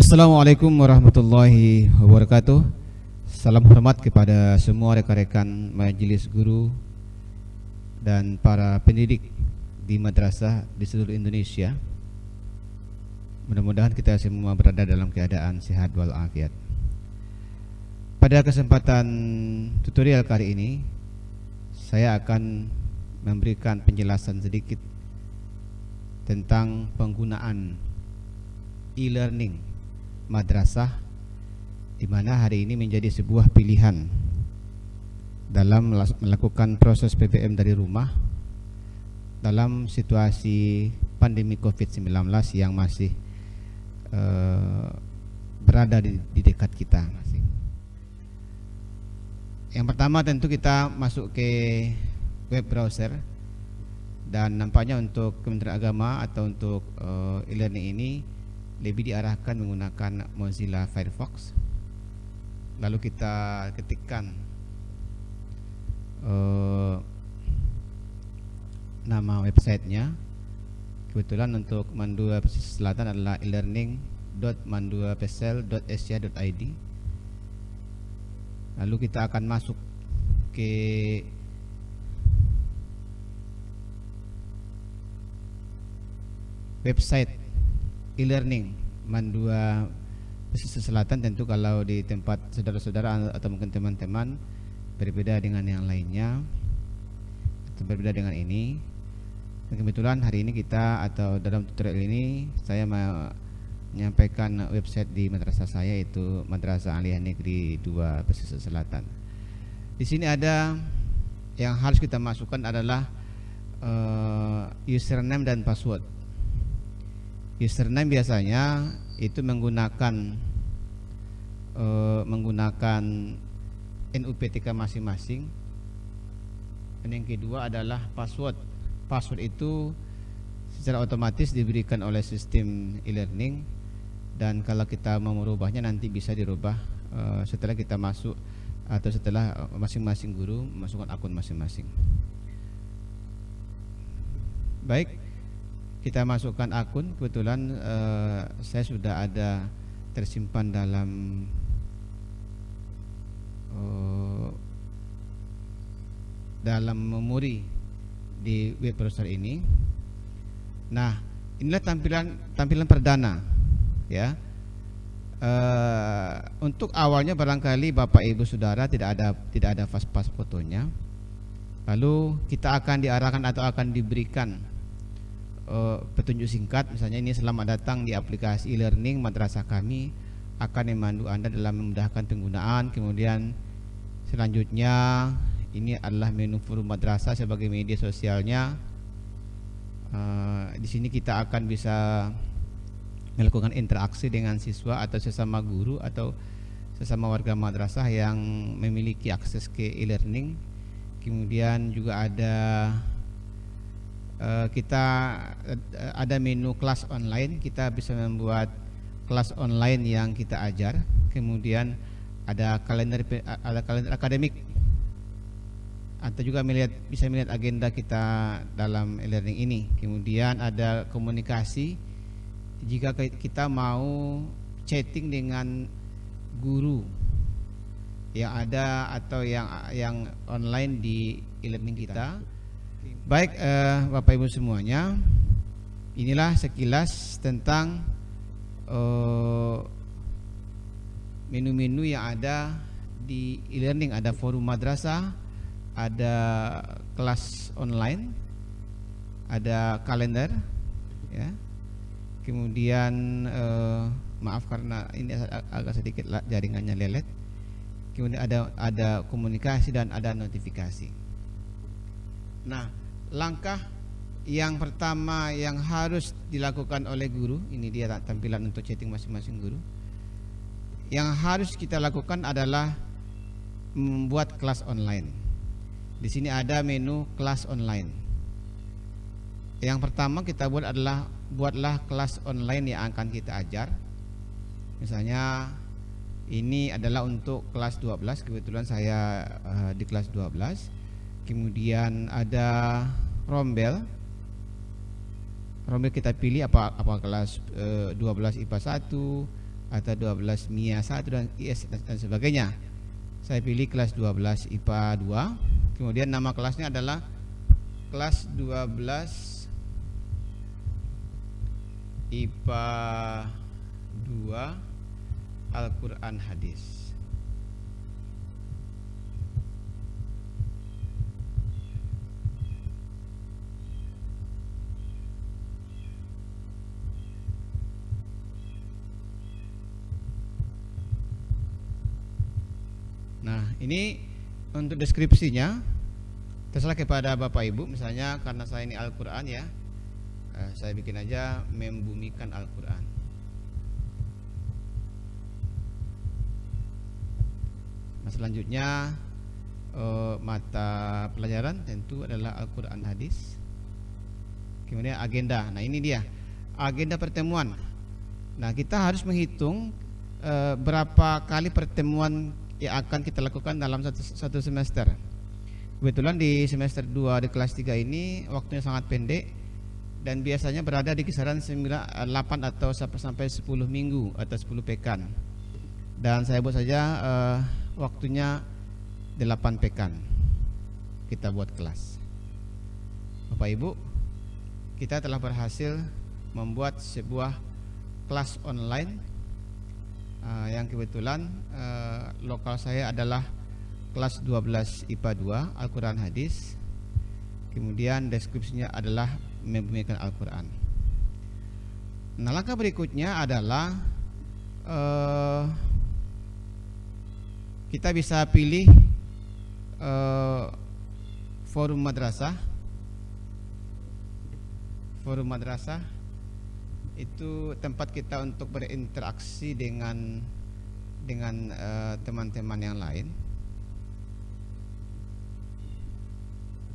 Assalamualaikum warahmatullahi wabarakatuh. Salam hormat kepada semua rekan-rekan majelis guru dan para pendidik di madrasah di seluruh Indonesia. Mudah-mudahan kita semua berada dalam keadaan sehat walafiat. Pada kesempatan tutorial kali ini, saya akan memberikan penjelasan sedikit tentang penggunaan e-learning madrasah, di mana hari ini menjadi sebuah pilihan dalam melakukan proses PPM dari rumah dalam situasi pandemi COVID-19 yang masih berada di dekat kita. Yang pertama tentu kita masuk ke web browser, dan nampaknya untuk Kementerian Agama atau untuk e-learning ini lebih diarahkan menggunakan Mozilla Firefox. Lalu kita ketikkan nama websitenya. Kebetulan untuk Mandua Pesisir Selatan adalah e-learning.manduapesel.asia.id. Lalu kita akan masuk ke website e-learning Mandua Pesisir Selatan. Tentu kalau di tempat saudara-saudara atau mungkin teman-teman berbeda dengan yang lainnya atau berbeda dengan ini. Dan kebetulan hari ini kita atau dalam tutorial ini saya menyampaikan website di madrasah saya, yaitu Madrasah Aliyah Negeri 2 Pesisir Selatan. Di sini ada yang harus kita masukkan adalah username dan password. Username biasanya itu menggunakan NUPTK masing-masing. Dan yang kedua adalah password. Password itu secara otomatis diberikan oleh sistem e-learning, dan kalau kita mau merubahnya nanti bisa dirubah setelah kita masuk atau setelah masing-masing guru memasukkan akun masing-masing. Baik, kita masukkan akun. Kebetulan saya sudah ada tersimpan dalam memori di web browser ini. Nah, inilah tampilan perdana, ya. Untuk awalnya barangkali Bapak Ibu Saudara tidak ada pas fotonya. Lalu kita akan diarahkan atau akan diberikan petunjuk singkat, misalnya ini selamat datang di aplikasi e-learning madrasah kami, akan memandu Anda dalam memudahkan penggunaan. Kemudian selanjutnya ini adalah menu forum madrasah sebagai media sosialnya. Di sini kita akan bisa melakukan interaksi dengan siswa atau sesama guru atau sesama warga madrasah yang memiliki akses ke e-learning. Kemudian juga ada kita ada menu kelas online. Kita bisa membuat kelas online yang kita ajar. Kemudian ada kalender akademik, atau juga bisa melihat agenda kita dalam e-learning ini. Kemudian ada komunikasi, jika kita mau chatting dengan guru yang ada atau yang online di e-learning kita. Baik, Bapak Ibu semuanya, inilah sekilas tentang menu-menu yang ada di e-learning. Ada forum madrasah, ada kelas online, ada kalender, ya. Kemudian maaf karena ini agak sedikit jaringannya lelet. Kemudian ada komunikasi dan ada notifikasi. Nah, langkah yang pertama yang harus dilakukan oleh guru, ini dia tampilan untuk chatting masing-masing guru. Yang harus kita lakukan adalah membuat kelas online. Di sini ada menu kelas online. Yang pertama kita buatlah kelas online yang akan kita ajar. Misalnya ini adalah untuk kelas 12, kebetulan saya di kelas 12. Kemudian ada rombel. Rombel kita pilih apa kelas 12 IPA 1 atau 12 MIA 1 dan IS dan sebagainya. Saya pilih kelas 12 IPA 2. Kemudian nama kelasnya adalah kelas 12 IPA 2 Al-Quran Hadis. Nah, ini untuk deskripsinya terserah kepada Bapak Ibu. Misalnya karena saya ini Al-Quran ya, saya bikin aja membumikan Al-Quran. Nah, selanjutnya mata pelajaran tentu adalah Al-Quran Hadis. Kemudian agenda. Nah, ini dia agenda pertemuan. Nah, kita harus menghitung berapa kali pertemuan yang akan kita lakukan dalam satu semester. Kebetulan di semester 2 di kelas 3 ini waktunya sangat pendek dan biasanya berada di kisaran 8 atau sampai 10 minggu atau 10 pekan. Dan saya buat saja waktunya 8 pekan kita buat kelas. Bapak Ibu, kita telah berhasil membuat sebuah kelas online yang kebetulan lokal saya adalah kelas 12 IPA 2 Al-Quran Hadis. Kemudian deskripsinya adalah membumikan Al-Quran. Nah, langkah berikutnya adalah kita bisa pilih forum madrasah. Forum madrasah itu tempat kita untuk berinteraksi dengan teman-teman yang lain.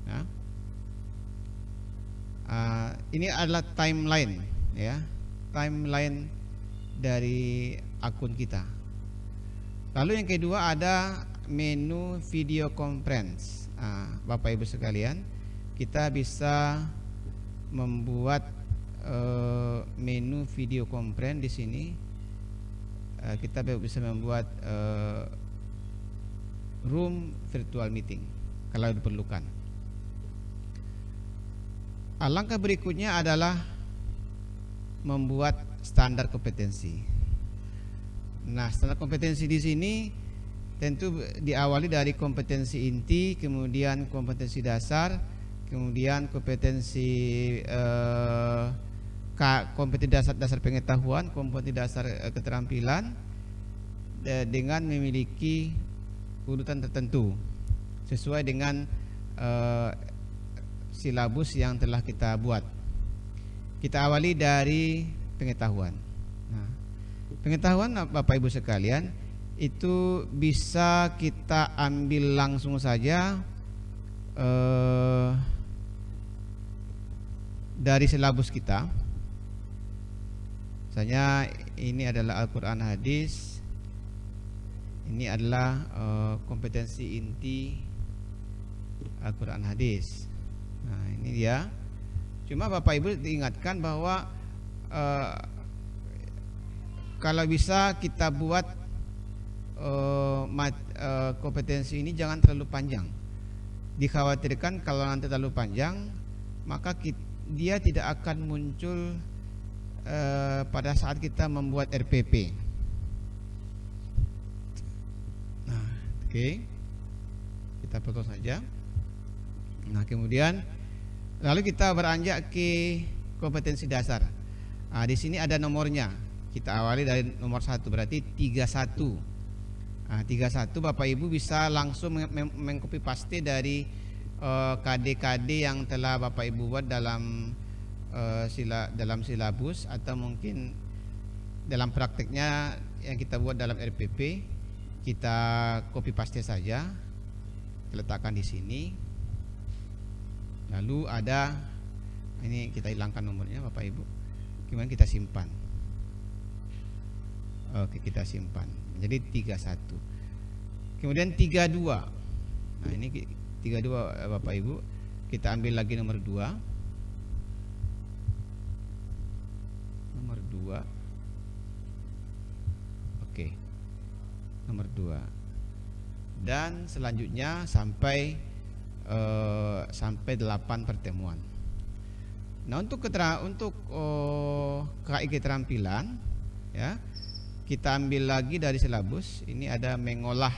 Nah, ini adalah timeline ya, timeline dari akun kita. Lalu yang kedua ada menu video conference. Bapak Ibu sekalian, kita bisa membuat menu video conference di sini. Kita bisa membuat room virtual meeting kalau diperlukan. Langkah berikutnya adalah membuat standar kompetensi. Nah, standar kompetensi di sini tentu diawali dari kompetensi inti, kemudian kompetensi dasar, kemudian kompetensi dasar pengetahuan, kompetensi dasar keterampilan dengan memiliki urutan tertentu sesuai dengan silabus yang telah kita buat. Kita awali dari pengetahuan. Nah, pengetahuan Bapak Ibu sekalian itu bisa kita ambil langsung saja dari silabus kita. Misalnya ini adalah Al-Quran Hadis, ini adalah kompetensi inti Al-Quran Hadis. Nah, ini dia. Cuma Bapak Ibu diingatkan bahwa kalau bisa kita buat kompetensi ini jangan terlalu panjang. Dikhawatirkan kalau nanti terlalu panjang maka dia tidak akan muncul pada saat kita membuat RPP. Nah, oke. Kita potong saja. Nah, kemudian lalu kita beranjak ke kompetensi dasar. Di sini ada nomornya. Kita awali dari nomor 1, berarti 31. 31 Bapak Ibu bisa langsung mengcopy paste dari KD-KD yang telah Bapak Ibu buat dalam silabus, atau mungkin dalam prakteknya yang kita buat dalam RPP, kita copy paste saja, letakkan di sini. Lalu ada ini, kita hilangkan nomornya Bapak Ibu, kemudian kita simpan. Oke, kita simpan. Jadi 31. Kemudian 32. Nah, ini 32 Bapak Ibu. Kita ambil lagi nomor 2. Nomor 2. nomor 2. Dan selanjutnya sampai 8 pertemuan. Nah, untuk KI keterampilan ya, kita ambil lagi dari silabus. Ini ada mengolah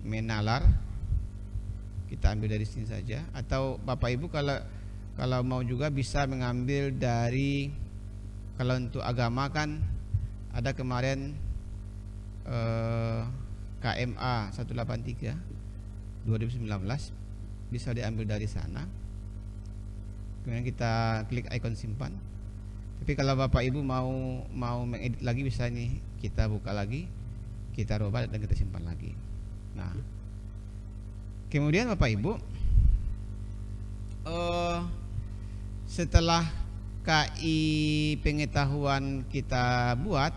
menalar. Kita ambil dari sini saja, atau Bapak Ibu kalau mau juga bisa mengambil dari, kalau untuk agama kan ada kemarin KMA 183 2019, bisa diambil dari sana. Kemudian kita klik ikon simpan. Tapi kalau Bapak Ibu mau mengedit lagi, bisa nih, kita buka lagi, kita rubah dan kita simpan lagi. Nah, kemudian Bapak Ibu, setelah KI pengetahuan kita buat,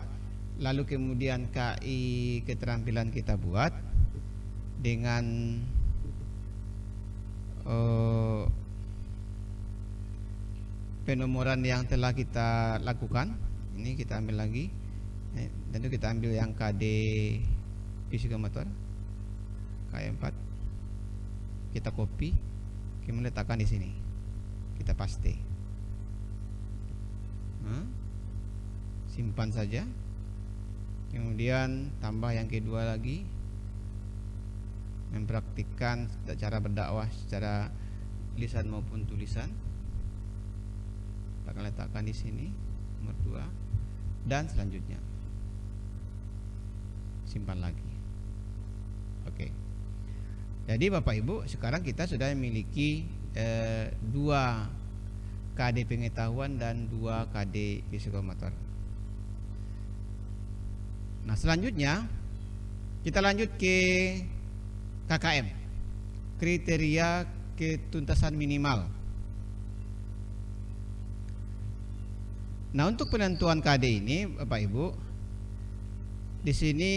lalu kemudian KI keterampilan kita buat dengan penomoran yang telah kita lakukan. Ini kita ambil lagi, tentu kita ambil yang KD psikomotor KM4, kita copy, kemudian letakkan di sini, kita paste, simpan saja. Kemudian tambah yang kedua lagi, mempraktikkan cara berdakwah secara lisan maupun tulisan. Kita akan letakkan di sini nomor 2, dan selanjutnya simpan lagi. Oke. Jadi Bapak Ibu, sekarang kita sudah memiliki 2 KD pengetahuan dan 2 KD psikomotor. Nah, selanjutnya kita lanjut ke KKM, kriteria ketuntasan minimal. Nah, untuk penentuan KD ini Bapak Ibu, di sini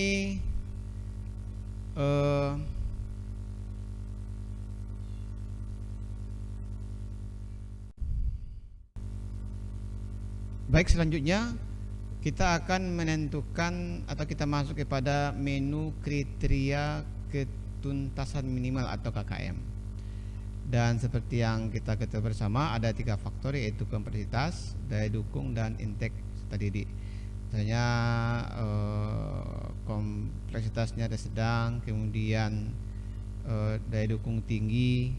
baik, selanjutnya kita akan menentukan atau kita masuk kepada menu kriteria ketuntasan minimal atau KKM. Dan seperti yang kita ketahui bersama, ada 3 faktor, yaitu kompleksitas, daya dukung, dan intake serta didik. Misalnya kompleksitasnya ada sedang, kemudian daya dukung tinggi,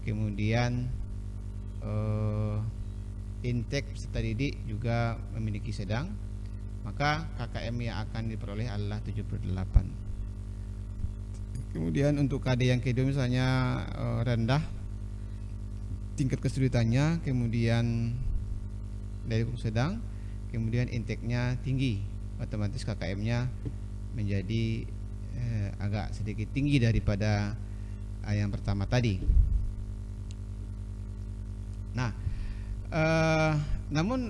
kemudian intake serta didik juga memiliki sedang, maka KKM yang akan diperoleh adalah 78. Kemudian untuk KD yang kedua misalnya rendah tingkat kesulitannya, kemudian daya dukung sedang, kemudian intake-nya tinggi, otomatis KKM-nya menjadi agak sedikit tinggi daripada yang pertama tadi. Nah, namun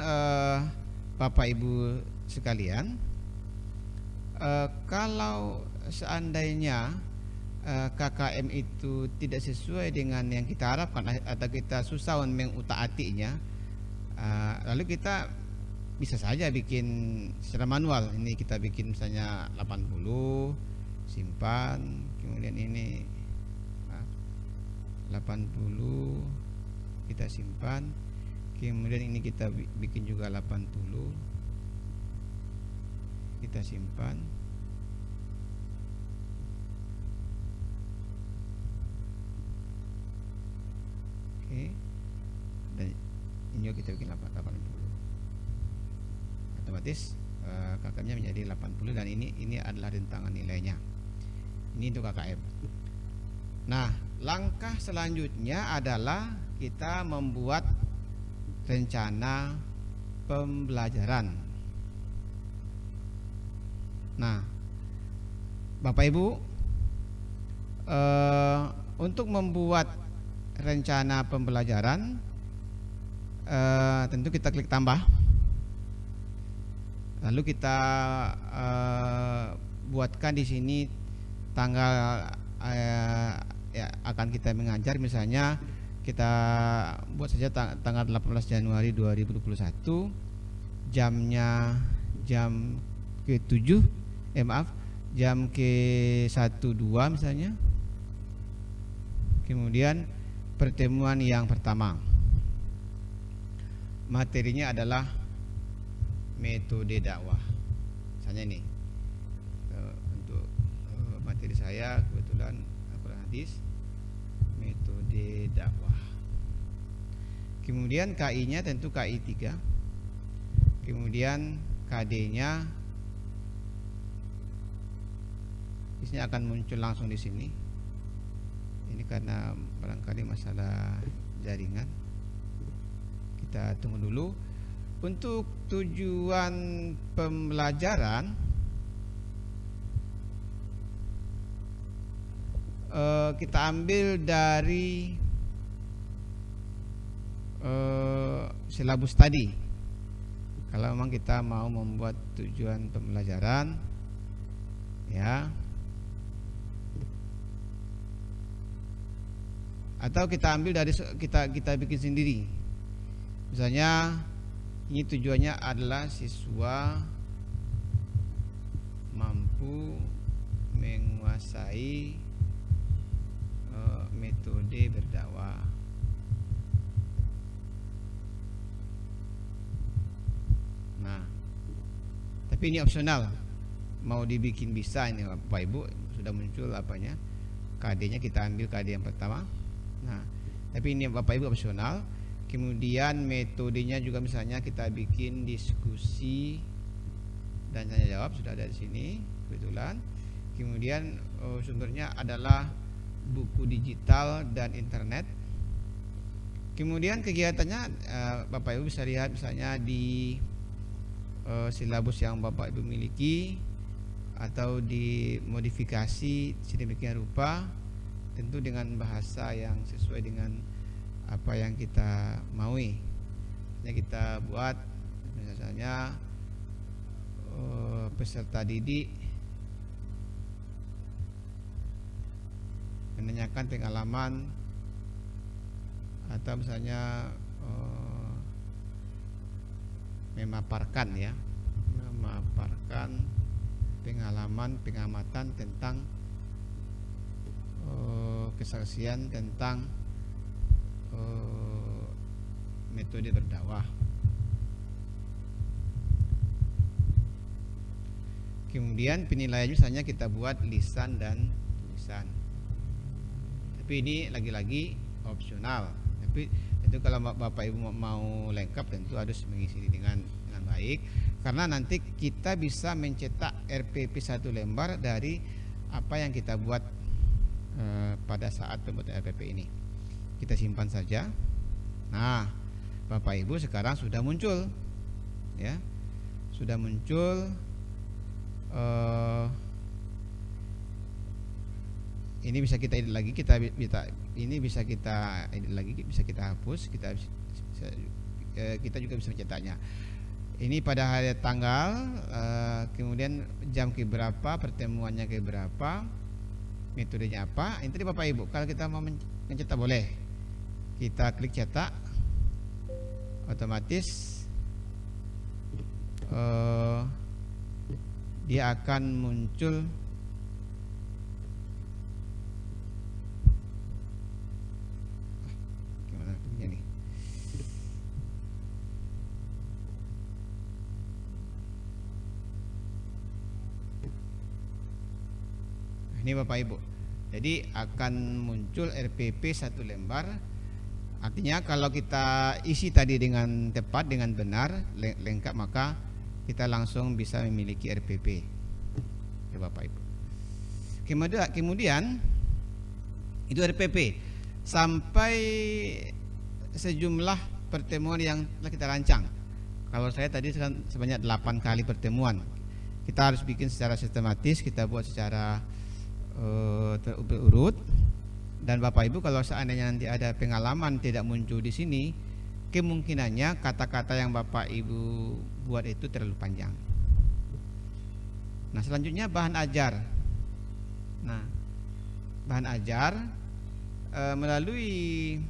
Bapak Ibu sekalian, kalau seandainya KKM itu tidak sesuai dengan yang kita harapkan atau kita susah mengutak-atiknya, lalu kita bisa saja bikin secara manual. Ini kita bikin misalnya 80, simpan, kemudian ini 80, kita simpan, kemudian ini kita bikin juga 80, kita simpan. Oke. Dan ini juga kita bikin 80. Otomatis KKM-nya menjadi 80, dan ini adalah rintangan nilainya. Ini untuk KKM. Nah, langkah selanjutnya adalah kita membuat rencana pembelajaran. Nah, Bapak Ibu, untuk membuat rencana pembelajaran, tentu kita klik tambah, lalu kita buatkan di sini tanggal ya akan kita mengajar. Misalnya kita buat saja tanggal 18 Januari 2021, jamnya jam ke-7, jam ke-1-2 misalnya. Kemudian pertemuan yang pertama, materinya adalah metode dakwah. Misalnya ini untuk materi saya kebetulan Al-Quran hadis, metode dakwah. Kemudian KI-nya tentu KI 3. Kemudian KD-nya isinya akan muncul langsung di sini. Ini karena barangkali masalah jaringan. Kita tunggu dulu. Untuk tujuan pembelajaran kita ambil dari silabus tadi. Kalau memang kita mau membuat tujuan pembelajaran, ya, atau kita ambil dari kita bikin sendiri. Misalnya ini tujuannya adalah siswa mampu menguasai metode berdakwah. Nah, tapi ini opsional. Mau dibikin bisa ini Bapak Ibu, sudah muncul apanya? KD-nya kita ambil KD yang pertama. Nah, tapi ini Bapak Ibu opsional. Kemudian metodenya juga misalnya kita bikin diskusi dan tanya jawab, sudah ada di sini kebetulan. Kemudian sumbernya adalah buku digital dan internet. Kemudian kegiatannya Bapak Ibu bisa lihat misalnya di silabus yang Bapak Ibu miliki atau dimodifikasi sedemikian rupa, tentu dengan bahasa yang sesuai dengan apa yang kita maui. Kita buat misalnya peserta didik menanyakan pengalaman, atau misalnya memaparkan pengalaman pengamatan tentang kesaksian tentang metode berdakwah. Kemudian penilaiannya misalnya kita buat lisan dan tulisan. Tapi ini lagi-lagi opsional. Tapi itu kalau Bapak Ibu mau lengkap tentu harus mengisi dengan baik, karena nanti kita bisa mencetak RPP 1 lembar dari apa yang kita buat pada saat pembuatan RPP ini. Kita simpan saja. Nah, Bapak Ibu sekarang sudah muncul, ya, sudah muncul. Ini bisa kita edit lagi, ini bisa kita edit lagi, bisa kita hapus, kita juga bisa mencetaknya. Ini pada hari tanggal, kemudian jam ke berapa, pertemuannya ke berapa, metodenya apa. Ini tadi Bapak Ibu, kalau kita mau mencetak boleh, kita klik cetak, otomatis dia akan muncul gimana begini. Ini Bapak Ibu, jadi akan muncul RPP 1 lembar. Artinya kalau kita isi tadi dengan tepat, dengan benar, lengkap, maka kita langsung bisa memiliki RPP, ya Bapak Ibu. Kemudian itu RPP sampai sejumlah pertemuan yang telah kita rancang. Kalau saya tadi sebanyak 8 kali pertemuan. Kita harus bikin secara sistematis, kita buat secara terurut. Dan Bapak Ibu, kalau seandainya nanti ada pengalaman tidak muncul di sini, kemungkinannya kata-kata yang Bapak Ibu buat itu terlalu panjang. Nah, selanjutnya bahan ajar. Nah, bahan ajar melalui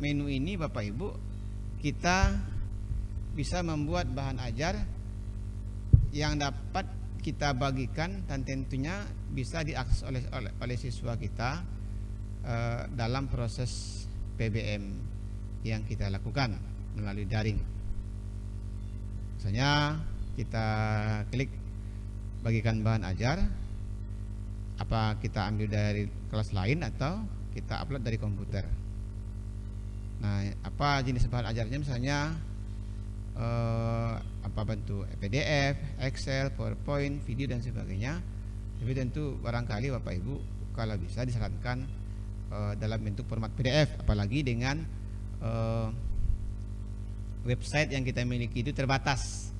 menu ini Bapak Ibu, kita bisa membuat bahan ajar yang dapat kita bagikan dan tentunya bisa diakses oleh siswa kita dalam proses PBM yang kita lakukan melalui daring. Misalnya kita klik bagikan bahan ajar, apa kita ambil dari kelas lain atau kita upload dari komputer. Nah, apa jenis bahan ajarnya, misalnya apa bentuk PDF, Excel, PowerPoint, video dan sebagainya. Tapi tentu barangkali Bapak Ibu kalau bisa disarankan dalam bentuk format PDF, apalagi dengan website yang kita miliki itu terbatas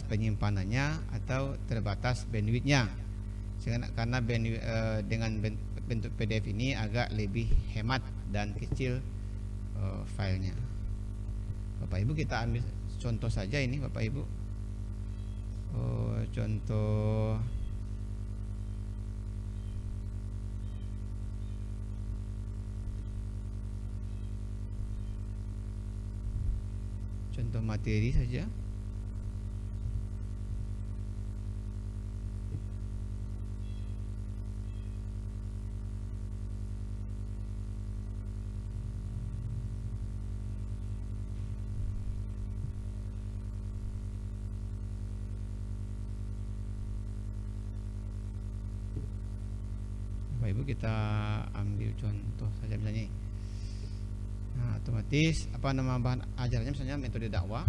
penyimpanannya atau terbatas bandwidthnya. Karena dengan bentuk PDF ini agak lebih hemat dan kecil filenya. Bapak Ibu kita ambil contoh saja ini Bapak Ibu. Contoh materi saja. Bapak Ibu kita ambil contoh saja misalnya. Nah, otomatis apa nama bahan ajarnya, misalnya metode dakwah.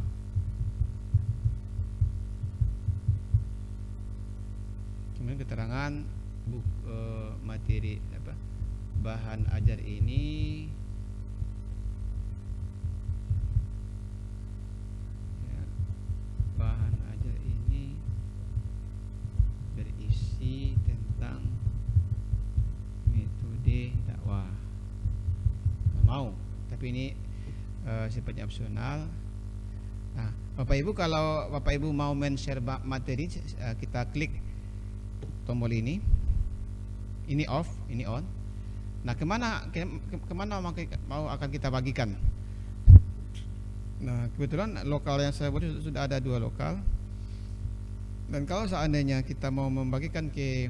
Kemudian keterangan materi apa bahan ajar ini ya, bahan ajar ini berisi tentang metode dakwah. Mau, tapi ini sifatnya opsional. Nah, Bapak Ibu kalau Bapak Ibu mau men-share materi, kita klik tombol ini off, ini on. Nah, kemana mau akan kita bagikan? Nah, kebetulan lokal yang saya buat sudah ada 2 lokal. Dan kalau seandainya kita mau membagikan ke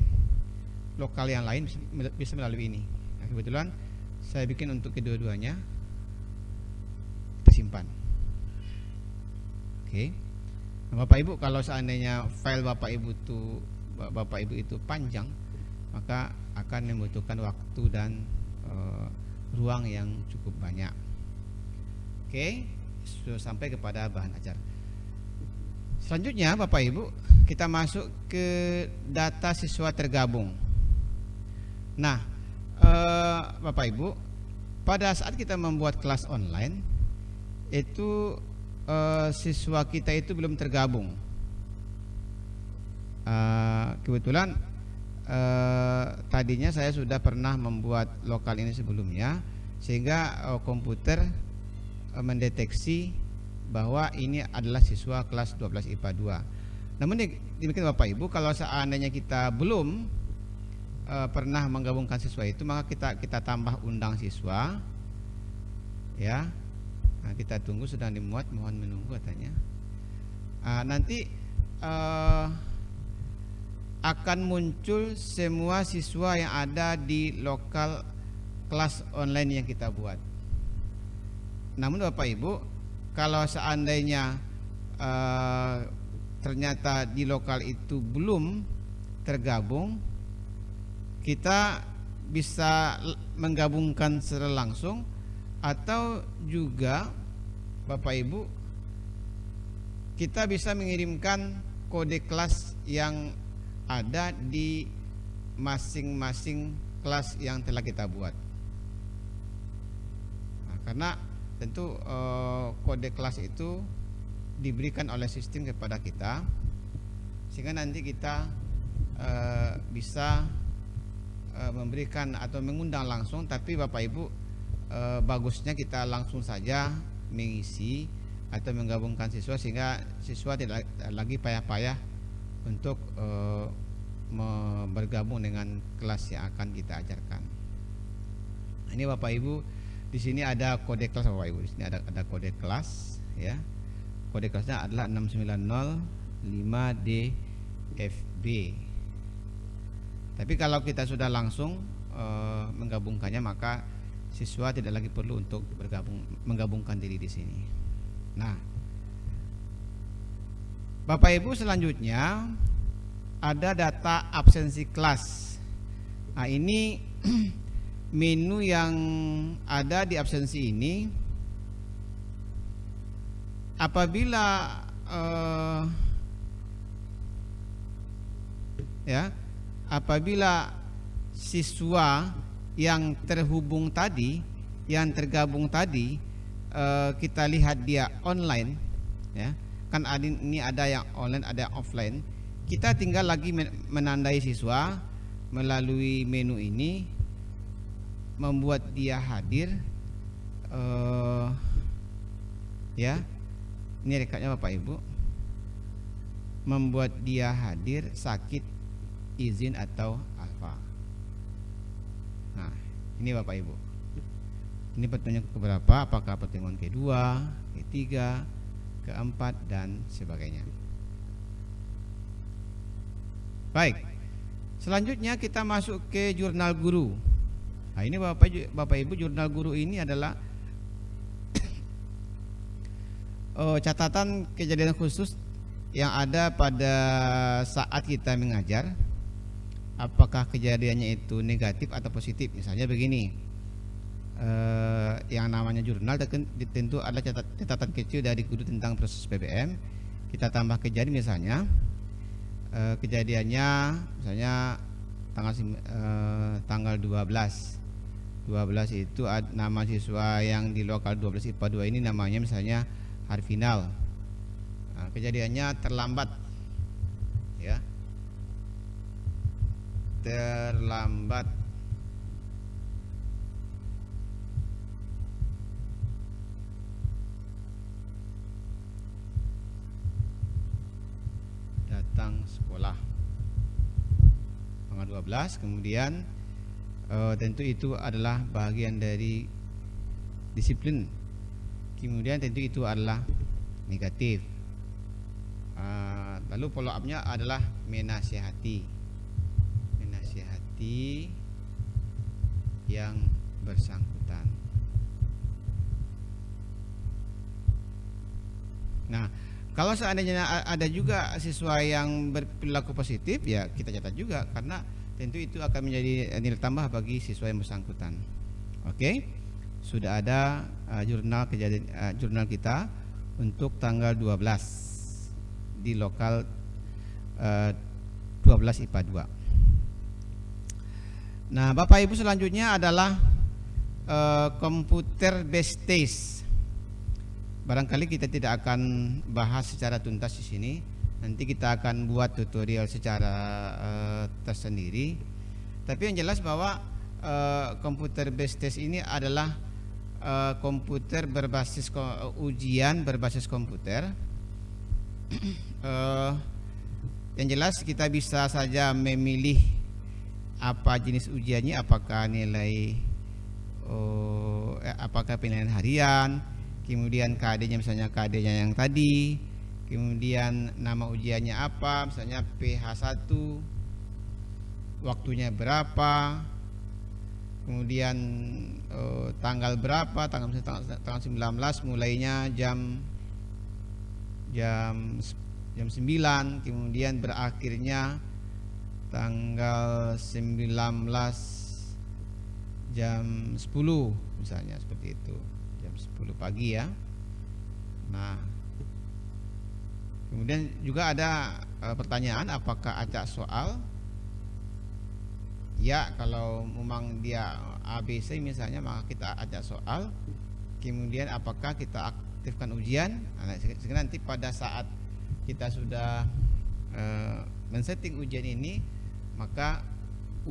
lokal yang lain, bisa melalui ini. Nah, kebetulan saya bikin untuk kedua-duanya. Kita simpan. Oke. Nah, Bapak Ibu kalau seandainya file Bapak Ibu itu panjang, maka akan membutuhkan waktu dan ruang yang cukup banyak. Oke, sudah sampai kepada bahan ajar. Selanjutnya Bapak Ibu, kita masuk ke data siswa tergabung. Nah, Bapak Ibu, pada saat kita membuat kelas online itu siswa kita itu belum tergabung. Kebetulan tadinya saya sudah pernah membuat lokal ini sebelumnya, sehingga komputer mendeteksi bahwa ini adalah siswa kelas 12 IPA 2. Namun demikian Bapak Ibu, kalau seandainya kita belum pernah menggabungkan siswa itu, maka kita tambah undang siswa, ya. Nah, kita tunggu, sedang dimuat, mohon menunggu katanya. Nanti akan muncul semua siswa yang ada di lokal kelas online yang kita buat. Namun Bapak Ibu, kalau seandainya ternyata di lokal itu belum tergabung, kita bisa menggabungkan secara langsung, atau juga Bapak Ibu kita bisa mengirimkan kode kelas yang ada di masing-masing kelas yang telah kita buat. Nah, karena tentu kode kelas itu diberikan oleh sistem kepada kita, sehingga nanti kita bisa memberikan atau mengundang langsung. Tapi Bapak Ibu bagusnya kita langsung saja mengisi atau menggabungkan siswa, sehingga siswa tidak lagi payah-payah untuk bergabung dengan kelas yang akan kita ajarkan. Nah, ini Bapak Ibu, di sini ada kode kelas Bapak Ibu. Di sini ada kode kelas, ya. Kode kelasnya adalah 5DFB. Tapi kalau kita sudah langsung menggabungkannya, maka siswa tidak lagi perlu untuk menggabungkan diri di sini. Nah, Bapak Ibu, selanjutnya ada data absensi kelas. Nah, ini menu yang ada di absensi ini apabila apabila siswa yang tergabung tadi kita lihat dia online, ya kan, ini ada yang online, ada yang offline. Kita tinggal lagi menandai siswa melalui menu ini, membuat dia hadir. Ya, ini rekatnya Bapak Ibu, membuat dia hadir, sakit, izin atau alfa. Nah, ini Bapak Ibu, ini petunjuk keberapa, apakah pertemuan kedua, ketiga, keempat, dan sebagainya. Baik, selanjutnya kita masuk ke jurnal guru. Nah, ini Bapak Ibu, jurnal guru ini adalah catatan kejadian khusus yang ada pada saat kita mengajar. Apakah kejadiannya itu negatif atau positif? Misalnya begini, yang namanya jurnal tentu ada catatan kecil dari guru tentang proses PBM. Kita tambah kejadian, misalnya kejadiannya misalnya tanggal 12 itu nama siswa yang di lokal 12 IPA 2 ini namanya misalnya Harfinal. Nah, kejadiannya terlambat, ya, terlambat datang sekolah tanggal 12. Kemudian tentu itu adalah bagian dari disiplin. Kemudian tentu itu adalah negatif. Lalu follow up-nya adalah menasihati yang bersangkutan. Nah, kalau seandainya ada juga siswa yang berperilaku positif, ya kita catat juga, karena tentu itu akan menjadi nilai tambah bagi siswa yang bersangkutan. Oke, sudah ada jurnal kita untuk tanggal 12 di lokal 12 IPA 2. Nah, Bapak Ibu, selanjutnya adalah computer based test. Barangkali kita tidak akan bahas secara tuntas di sini. Nanti kita akan buat tutorial secara tersendiri. Tapi yang jelas bahwa computer based test ini adalah komputer berbasis ujian berbasis komputer. Yang jelas kita bisa saja memilih apa jenis ujiannya, apakah apakah penilaian harian, kemudian KD-nya misalnya KD-nya yang tadi, kemudian nama ujiannya apa, misalnya PH1, waktunya berapa, kemudian tanggal berapa, tanggal 19, mulainya jam 9, kemudian berakhirnya tanggal 19 jam 10 misalnya, seperti itu, jam 10 pagi ya. Nah, kemudian juga ada pertanyaan, apakah acak soal? Ya, kalau memang dia ABC misalnya, maka kita acak soal. Kemudian apakah kita aktifkan ujian? Nah, nanti pada saat kita sudah men-setting ujian ini, maka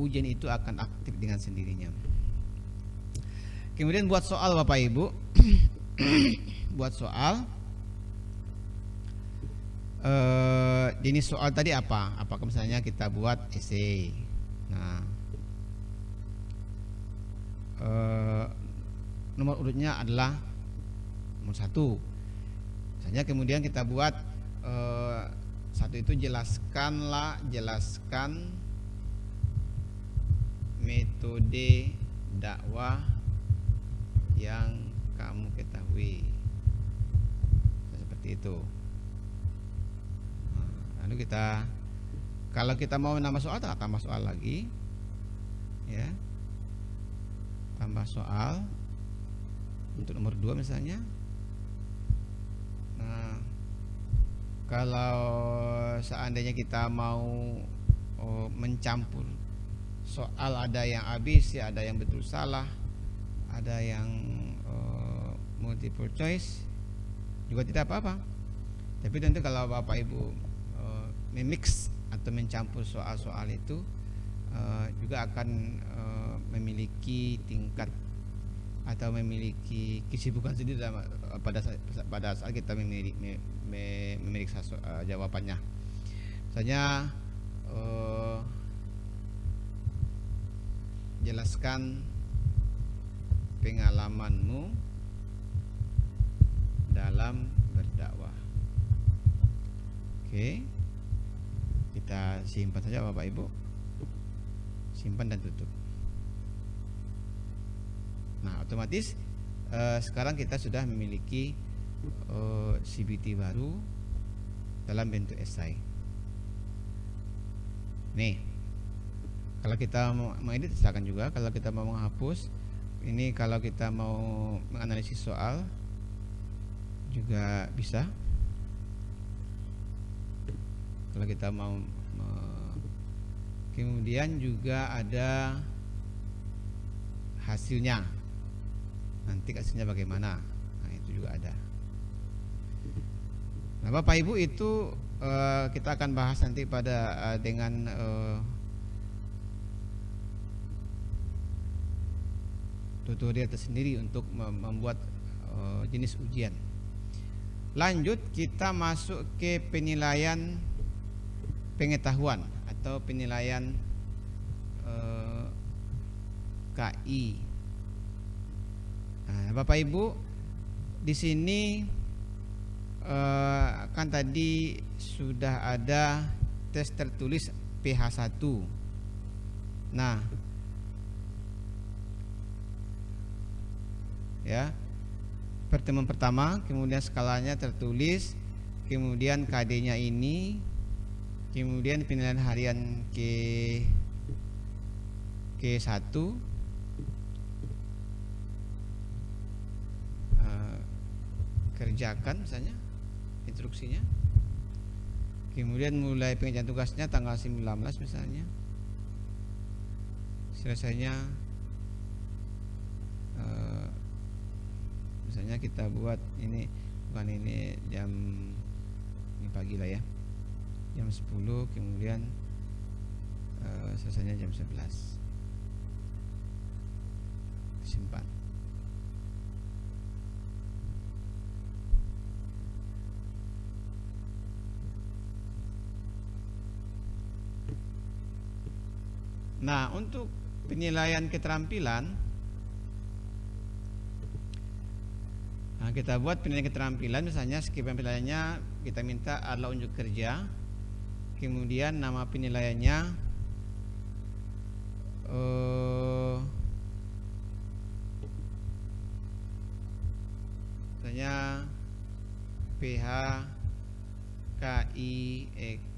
ujian itu akan aktif dengan sendirinya. Kemudian buat soal Bapak Ibu. Buat soal, jenis soal tadi apa? Apakah misalnya kita buat esai. Nah, nomor urutnya adalah nomor 1. Misalnya kemudian kita buat satu itu jelaskan metode dakwah yang kamu ketahui. Seperti itu. Lalu kalau kita mau nambah soal, tambah soal lagi, ya, tambah soal untuk nomor 2 misalnya. Nah, kalau seandainya kita mau mencampur soal, ada yang ABC, ada yang betul salah, ada yang multiple choice, juga tidak apa-apa. Tapi tentu kalau Bapak Ibu memix atau mencampur soal-soal itu juga akan memiliki tingkat atau memiliki kesibukan sendiri pada saat kita memeriksa jawabannya. Misalnya jelaskan pengalamanmu dalam berdakwah. Oke, kita simpan saja Bapak Ibu, simpan dan tutup. Nah, otomatis sekarang kita sudah memiliki CBT baru dalam bentuk esai. Nih, kalau kita mau mengedit silakan juga. Kalau kita mau menghapus, ini kalau kita mau menganalisis soal juga bisa. Kalau kita mau kemudian juga ada hasilnya. Nanti hasilnya bagaimana? Nah, itu juga ada. Nah, Bapak Ibu, itu kita akan bahas nanti pada dengan tutorial tersendiri untuk membuat jenis ujian. Lanjut, kita masuk ke penilaian pengetahuan atau penilaian KI. Nah, Bapak Ibu, di sini kan tadi sudah ada tes tertulis PH1. Nah, ya, pertemuan pertama, kemudian skalanya tertulis, kemudian KD-nya ini, kemudian penilaian harian K1, kerjakan misalnya instruksinya, kemudian mulai pengerjaan tugasnya tanggal 19 misalnya, selesainya misalnya kita buat ini, bukan ini jam ini pagi lah ya, jam 10, kemudian selesainya jam 11, simpan. Nah, untuk penilaian keterampilan, nah, kita buat penilaian keterampilan. Misalnya skip penilaiannya kita minta adalah unjuk kerja, kemudian nama penilaiannya misalnya PH KI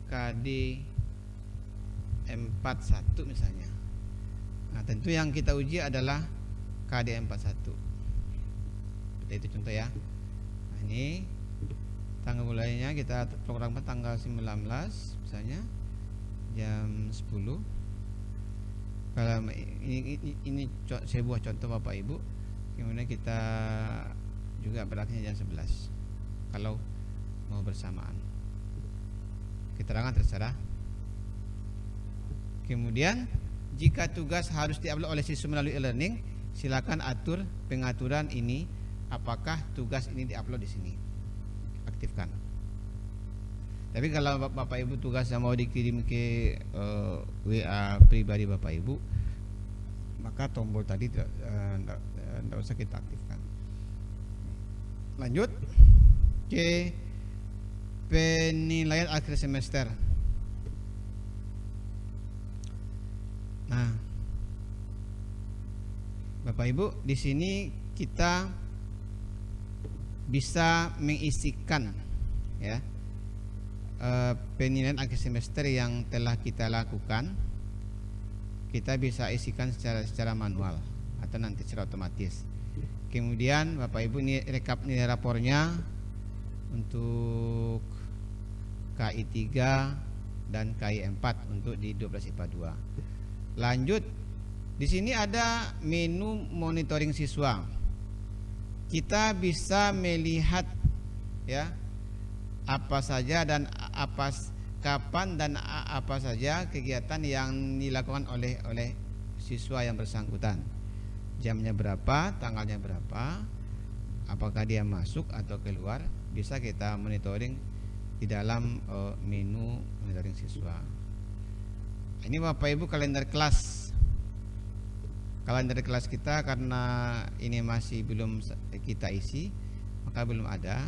KD 41 misalnya. Nah, tentu yang kita uji adalah KD 41. Seperti itu contoh ya. Nah, ini tanggal mulainya kita programkan tanggal 19 misalnya jam 10. Kalau ini sebuah contoh Bapak Ibu. Kemudian kita juga berakhirnya jam 11 kalau mau bersamaan. Keterangan terserah. Kemudian jika tugas harus diupload oleh siswa melalui e-learning, silakan atur pengaturan ini, apakah tugas ini diupload di sini. Aktifkan. Tapi kalau Bapak Ibu tugas yang mau dikirim ke WA pribadi Bapak Ibu, maka tombol tadi tidak usah kita aktifkan. Lanjut ke penilaian akhir semester. Nah, Bapak Ibu, di sini kita bisa mengisikan ya penilaian akhir semester yang telah kita lakukan. Kita bisa isikan secara manual atau nanti secara otomatis. Kemudian Bapak Ibu ini rekap nilai rapornya untuk KI 3 dan KI 4 untuk di 12 IPA 2. Lanjut, di sini ada menu monitoring siswa. Kita bisa melihat ya apa saja dan kapan dan apa saja kegiatan yang dilakukan oleh siswa yang bersangkutan. Jamnya berapa, tanggalnya berapa, apakah dia masuk atau keluar, bisa kita monitoring di dalam menu monitoring siswa. Ini Bapak Ibu kalender kelas. Kalender kelas kita karena ini masih belum kita isi, maka belum ada.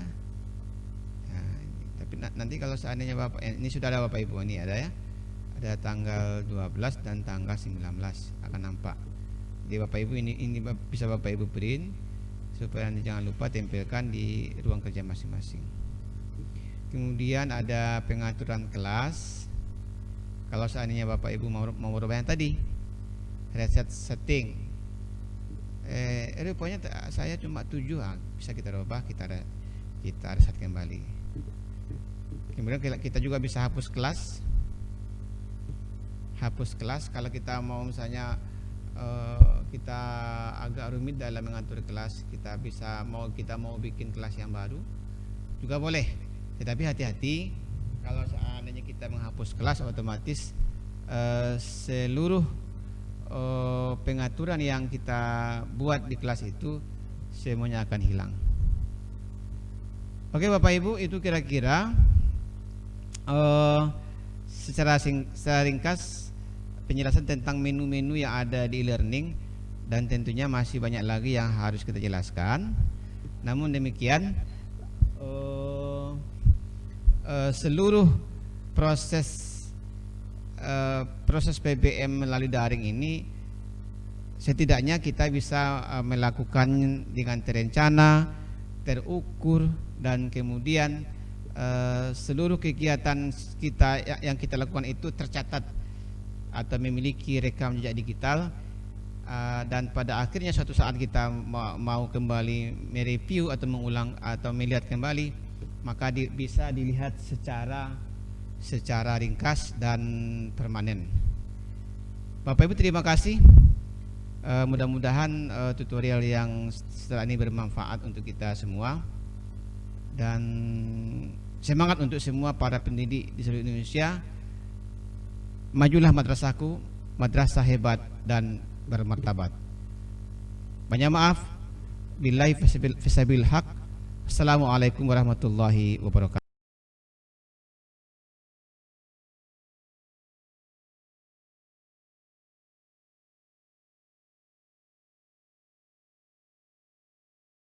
Nah, tapi nanti kalau seandainya Bapak ini sudah ada Bapak Ibu, ini ada ya. Ada tanggal 12 dan tanggal 19 akan nampak. Jadi Bapak Ibu ini bisa Bapak Ibu print supaya nanti jangan lupa tempelkan di ruang kerja masing-masing. Kemudian ada pengaturan kelas. Kalau seandainya Bapak Ibu mau merubah yang tadi, reset setting. Pokoknya saya cuma 7, bisa kita rubah, kita reset kembali. Kemudian kita juga bisa hapus kelas. Hapus kelas kalau kita mau misalnya kita agak rumit dalam mengatur kelas, kita mau bikin kelas yang baru juga boleh. Tetapi hati-hati, kalau seandainya kita menghapus kelas, otomatis seluruh pengaturan yang kita buat di kelas itu semuanya akan hilang. Oke Bapak Ibu, itu kira-kira secara ringkas penjelasan tentang menu-menu yang ada di e-learning, dan tentunya masih banyak lagi yang harus kita jelaskan. Namun demikian, seluruh proses PBM melalui daring ini setidaknya kita bisa melakukan dengan terencana, terukur, dan kemudian seluruh kegiatan kita yang kita lakukan itu tercatat atau memiliki rekam jejak digital, dan pada akhirnya suatu saat kita mau kembali mereview atau mengulang atau melihat kembali, maka bisa dilihat secara ringkas dan permanen. Bapak Ibu, terima kasih. Mudah-mudahan tutorial yang setelah ini bermanfaat untuk kita semua, dan semangat untuk semua para pendidik di seluruh Indonesia. Majulah madrasahku, madrasah hebat dan bermartabat. Banyak maaf. Billahi fisabil haq. Assalamualaikum warahmatullahi wabarakatuh.